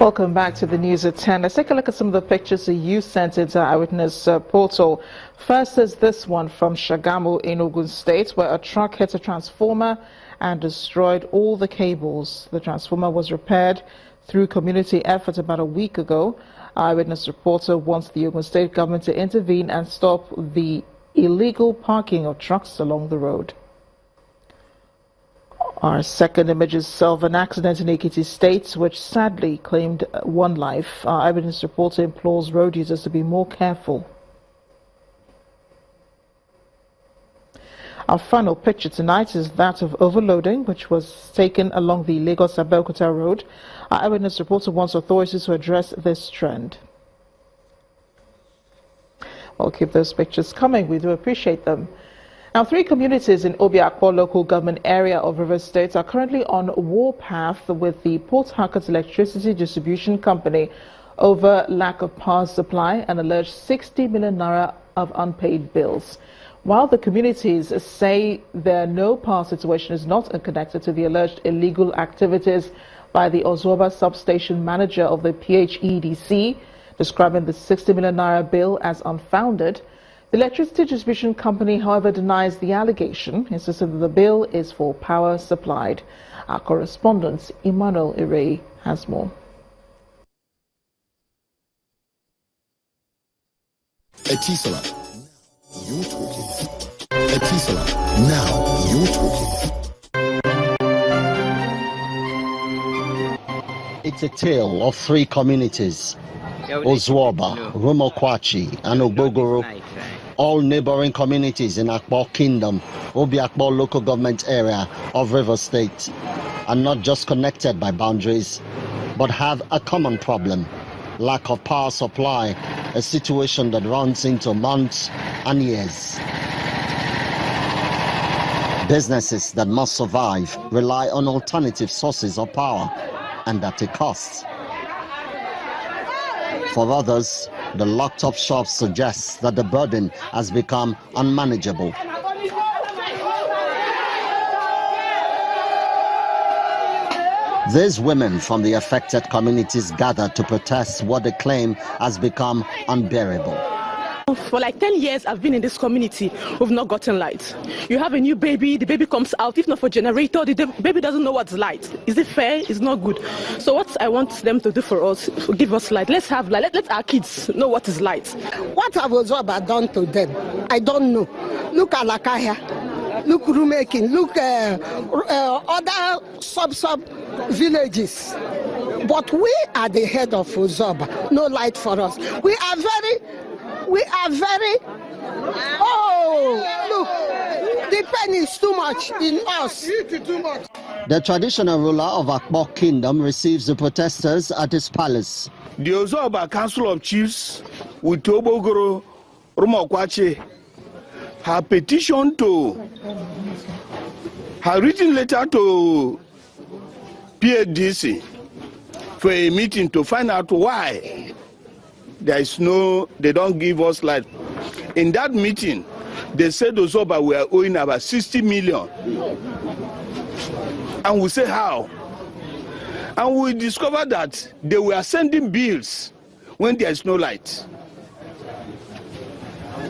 Welcome back to the news at 10. Let's take a look at some of the pictures that you sent into our Eyewitness portal. First is this one from Shagamu in Ogun State, where a truck hit a transformer and destroyed all the cables. The transformer was repaired through community effort about a week ago. Our Eyewitness reporter wants the Ogun State government to intervene and stop the illegal parking of trucks along the road. Our second image is of an accident in Ekiti State, which sadly claimed one life. Our Eyewitness reporter implores road users to be more careful. Our final picture tonight is that of overloading, which was taken along the Lagos-Abeokuta road. Our Eyewitness reporter wants authorities to address this trend. We'll keep those pictures coming. We do appreciate them. Now, 3 communities in Obiakpo local government area of Rivers State are currently on warpath with the Port Harcourt Electricity Distribution Company over lack of power supply and alleged 60 million naira of unpaid bills. While the communities say their no power situation is not connected to the alleged illegal activities by the Ozuoba substation manager of the PHEDC, describing the 60 million naira bill as unfounded, the Electricity Distribution Company, however, denies the allegation, insisting that the bill is for power supplied. Our correspondent, Emmanuel Ire, has more. Etisola, you're talking. Etisola, now you're talking. It's a tale of 3 communities, Ozuoba, Rumokwachi, and Ogbogoro, all neighboring communities in Akpo Kingdom, Obiakpo local government area of Rivers State, are not just connected by boundaries, but have a common problem: lack of power supply, a situation that runs into months and years. Businesses that must survive rely on alternative sources of power, and at a cost. For others, the locked-up shops suggest that the burden has become unmanageable. These women from the affected communities gathered to protest what they claim has become unbearable. For like 10 years, I've been in this community. We've not gotten light. You have a new baby, the baby comes out. If not for generator, the baby doesn't know what's light. Is it fair? It's not good. So what I want them to do for us, give us light. Let's have light. Let our kids know what is light. What have Ozuoba done to them? I don't know. Look at Lakaya. Look Rumemaking. Look other sub villages. But we are the head of Ozuoba. No light for us. We are very, look, the pain is too much in us. The traditional ruler of Akpo Kingdom receives the protesters at his palace. The Ozuoba Council of Chiefs with Obogoro Rumokwachi have petitioned to, have written letter to PHDC for a meeting to find out why they don't give us light. In that meeting, they said Ozuoba were owing about 60 million. And we say how? And we discovered that they were sending bills when there is no light.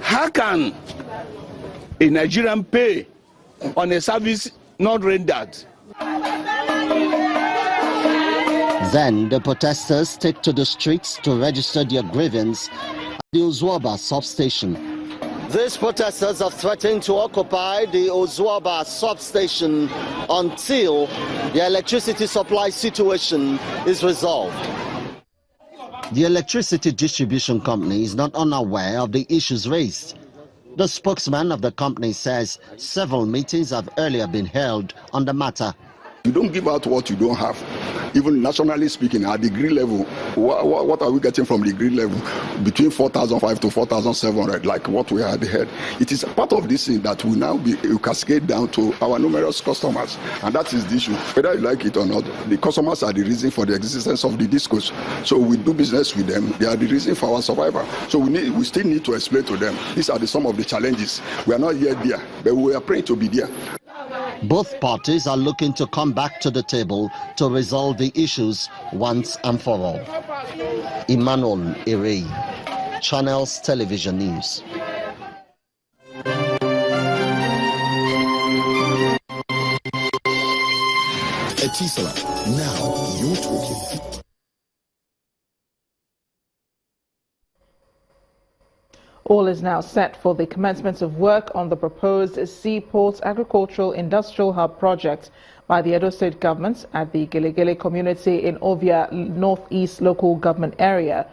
How can a Nigerian pay on a service not rendered? Then the protesters take to the streets to register their grievance at the Ozuoba substation. These protesters have threatened to occupy the Ozuoba substation until the electricity supply situation is resolved. The Electricity Distribution Company is not unaware of the issues raised. The spokesman of the company says several meetings have earlier been held on the matter. You don't give out what you don't have. Even nationally speaking, at degree level, what are we getting from degree level? Between 4,500 to 4,700, like what we had heard. It is part of this thing that will now be cascade down to our numerous customers. And that is the issue. Whether you like it or not, the customers are the reason for the existence of the discos. So we do business with them. They are the reason for our survival. So we still need to explain to them. These are some of the challenges. We are not yet there, but we are praying to be there. Both parties are looking to come back to the table to resolve the issues once and for all. Emmanuel Irei, Channels Television News. Etisola, now you're talking. All is now set for the commencement of work on the proposed Seaport Agricultural Industrial Hub project by the Edo State government at the Gelegele community in Ovia Northeast local government area.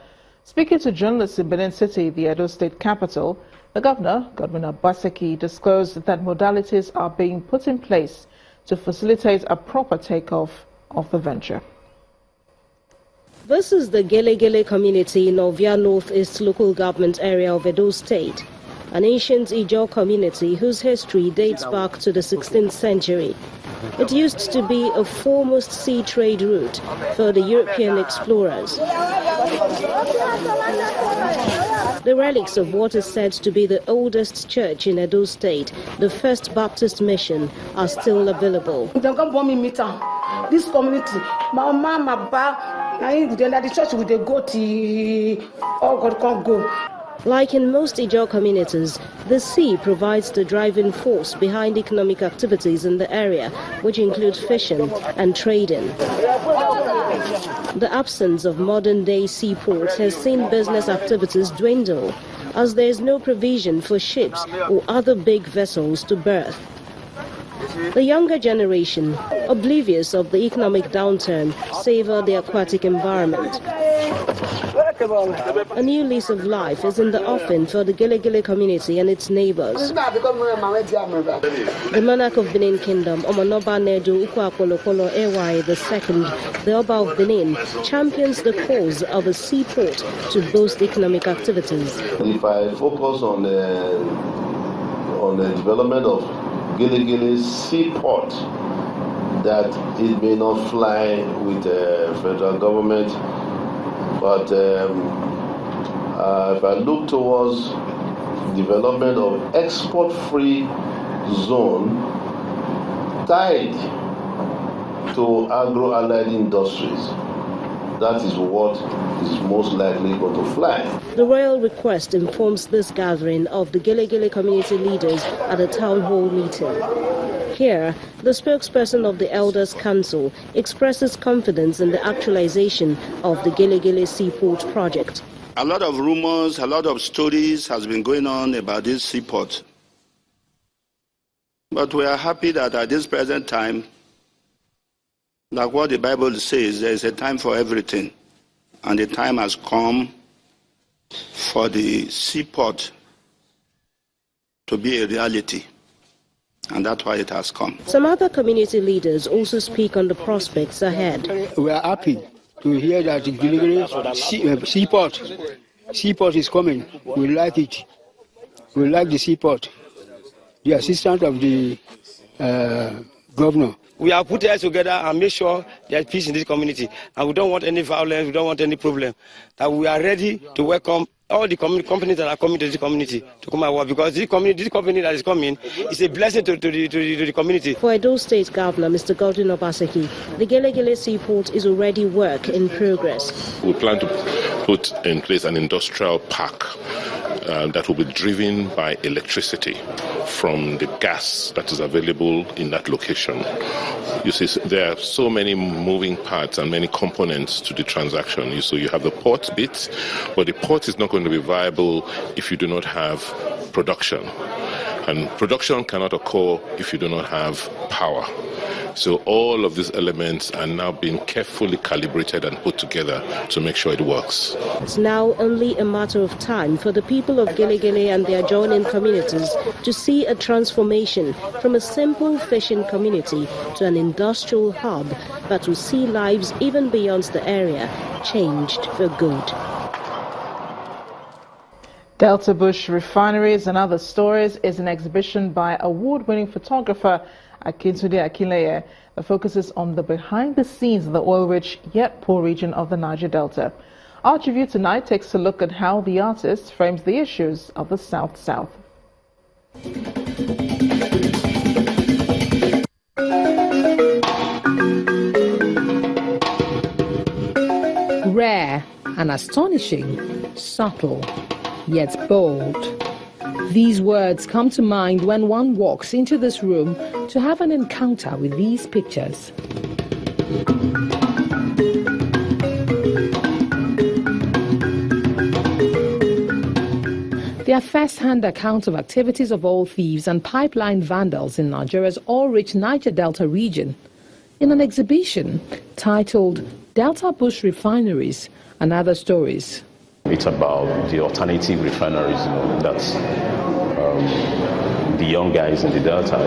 Speaking to journalists in Benin City, the Edo State capital, the governor, Godwin Obaseki, disclosed that modalities are being put in place to facilitate a proper takeoff of the venture. This is the Gelegele community in Ovia Northeast local government area of Edo State, an ancient Ijaw community whose history dates back to the 16th century. It used to be a foremost sea trade route for the European explorers. The relics of what is said to be the oldest church in Edo State, the First Baptist Mission, are still available. This community, my mama, the church with the goatee, all God can't go. Like in most Ijaw communities, the sea provides the driving force behind economic activities in the area, which include fishing and trading. The absence of modern-day seaports has seen business activities dwindle, as there is no provision for ships or other big vessels to berth. The younger generation, oblivious of the economic downturn, savor the aquatic environment. A new lease of life is in the offing for the Gelegele community and its neighbors. The monarch of Benin Kingdom, Omanoba Nedu Ukwakolokolo Ewa II, the Oba of Benin, champions the cause of a seaport to boost economic activities. If I focus on the development of Gelegele Seaport, that it may not fly with the federal government, but if I look towards development of export-free zone tied to agro-allied industries, that is what is most likely going to fly. The royal request informs this gathering of the Gelegele community leaders at a town hall meeting. Here, the spokesperson of the Elders Council expresses confidence in the actualization of the Gelegele Seaport project. A lot of rumors, a lot of stories has been going on about this seaport. But we are happy that at this present time, like what the Bible says, there is a time for everything. And the time has come for the seaport to be a reality. And that's why it has come. Some other community leaders also speak on the prospects ahead. We are happy to hear that the Gelegele seaport is coming. We like it. We like the seaport. The assistant of the governor. We have put heads together and make sure there's peace in this community. And we don't want any violence, we don't want any problem. That we are ready to welcome all the companies that are coming to this community to come and work, because this company that is coming is a blessing to the community. For Edo State Governor Mr. Godwin Obaseki, the Gelegele Seaport is already work in progress. We plan to put in place an industrial park that will be driven by electricity from the gas that is available in that location. You see, there are so many moving parts and many components to the transaction. So you have the port bit, but the port is not going to be viable if you do not have production. And production cannot occur if you do not have power. So all of these elements are now being carefully calibrated and put together to make sure it works. It's now only a matter of time for the people of Gelegele and the adjoining communities to see a transformation from a simple fishing community to an industrial hub that will see lives even beyond the area changed for good. Delta Bush Refineries and Other Stories is an exhibition by award-winning photographer Akintunde Akinleye that focuses on the behind-the-scenes of the oil-rich yet poor region of the Niger Delta. Our review tonight takes a look at how the artist frames the issues of the South-South. and astonishing, subtle, yet bold. These words come to mind when one walks into this room to have an encounter with these pictures. They are first-hand accounts of activities of oil thieves and pipeline vandals in Nigeria's oil-rich Niger Delta region in an exhibition titled Delta Bush Refineries and Other Stories. It's about the alternative refineries, that's the young guys in the Delta,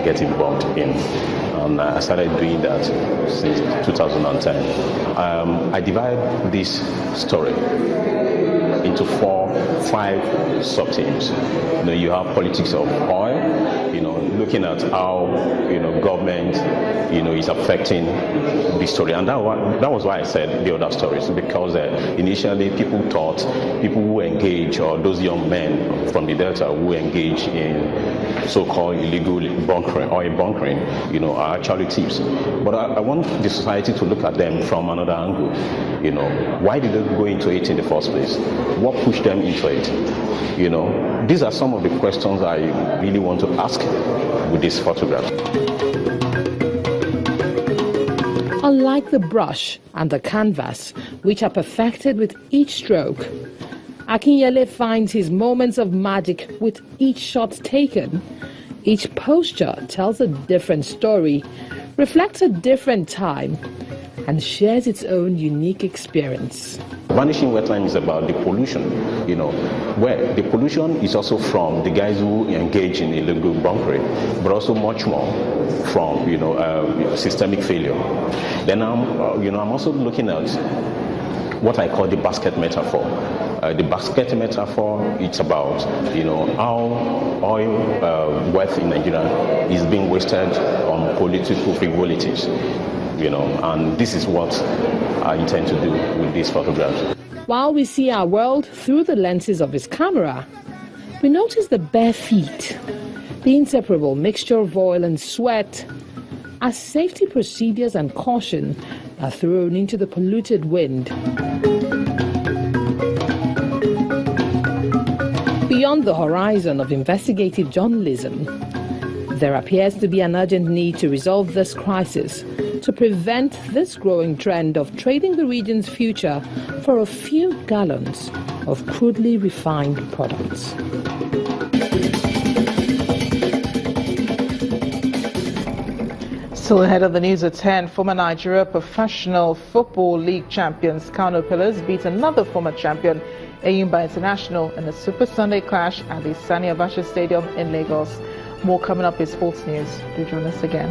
get involved in. And I started doing that since 2010. I divide this story into 5 sub-themes. You have politics of oil, looking at how, government, is affecting the story. And that was why I said the other stories, because initially people thought people who engage, or those young men from the Delta who engage in so-called illegal bunkering, oil bunkering, are actually thieves. But I want the society to look at them from another angle. Why did they go into it in the first place? What pushed them into it? These are some of the questions I really want to ask with this photograph. Unlike the brush and the canvas, which are perfected with each stroke, Akinyele finds his moments of magic with each shot taken. Each posture tells a different story, reflects a different time, and shares its own unique experience. Vanishing wetland is about the pollution, where the pollution is also from the guys who engage in illegal bunkering, but also much more from, systemic failure. Then I'm also looking at what I call the basket metaphor. The basket metaphor, it's about, how oil wealth in Nigeria is being wasted on political frivolities. And this is what I intend to do with these photographs. While we see our world through the lenses of his camera, we notice the bare feet, the inseparable mixture of oil and sweat, as safety procedures and caution are thrown into the polluted wind. Beyond the horizon of investigative journalism, there appears to be an urgent need to resolve this crisis, to prevent this growing trend of trading the region's future for a few gallons of crudely refined products. Still ahead of the news at 10, former Nigeria Professional Football League champions Kano Pillars beat another former champion, Eyimba International, in a Super Sunday clash at the Sani Abacha Stadium in Lagos. More coming up in sports news. Do join us again.